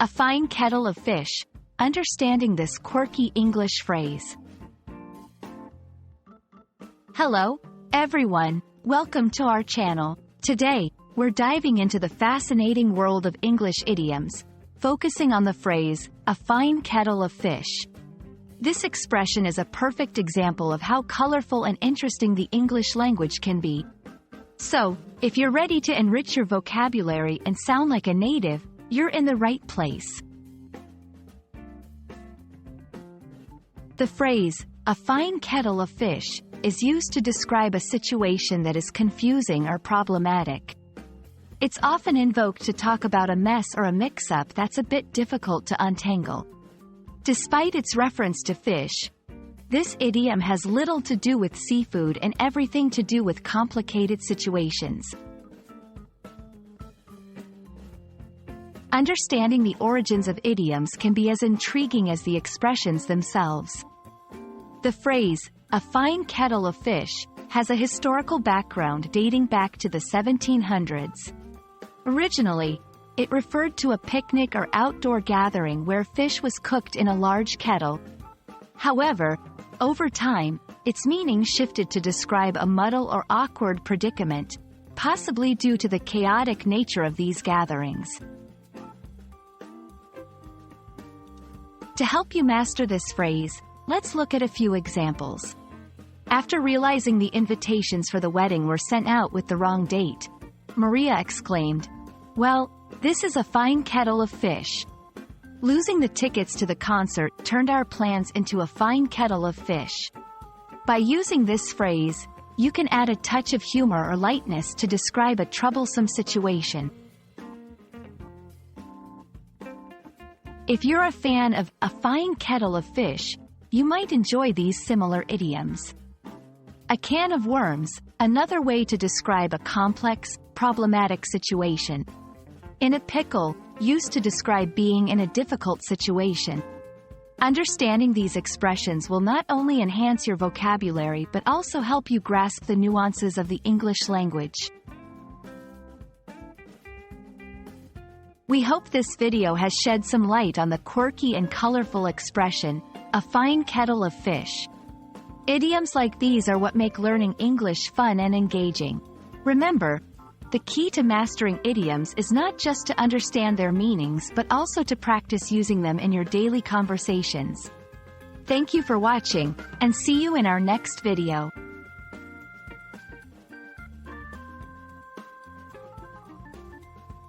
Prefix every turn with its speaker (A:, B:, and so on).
A: A fine kettle of fish. Understanding this quirky English phrase. Hello, everyone. Welcome to our channel. Today, we're diving into the fascinating world of English idioms, focusing on the phrase, a fine kettle of fish. This expression is a perfect example of how colorful and interesting the English language can be. So, if you're ready to enrich your vocabulary and sound like a native, you're in the right place. The phrase, a fine kettle of fish, is used to describe a situation that is confusing or problematic. It's often invoked to talk about a mess or a mix-up that's a bit difficult to untangle. Despite its reference to fish, this idiom has little to do with seafood and everything to do with complicated situations. Understanding the origins of idioms can be as intriguing as the expressions themselves. The phrase, a fine kettle of fish, has a historical background dating back to the 1700s. Originally, it referred to a picnic or outdoor gathering where fish was cooked in a large kettle. However, over time, its meaning shifted to describe a muddle or awkward predicament, possibly due to the chaotic nature of these gatherings. To help you master this phrase, let's look at a few examples. After realizing the invitations for the wedding were sent out with the wrong date, Maria exclaimed, "Well, this is a fine kettle of fish." Losing the tickets to the concert turned our plans into a fine kettle of fish. By using this phrase, you can add a touch of humor or lightness to describe a troublesome situation. If you're a fan of a fine kettle of fish, you might enjoy these similar idioms. A can of worms, another way to describe a complex, problematic situation. In a pickle, used to describe being in a difficult situation. Understanding these expressions will not only enhance your vocabulary but also help you grasp the nuances of the English language. We hope this video has shed some light on the quirky and colorful expression, a fine kettle of fish. Idioms like these are what make learning English fun and engaging. Remember, the key to mastering idioms is not just to understand their meanings but also to practice using them in your daily conversations. Thank you for watching, and see you in our next video.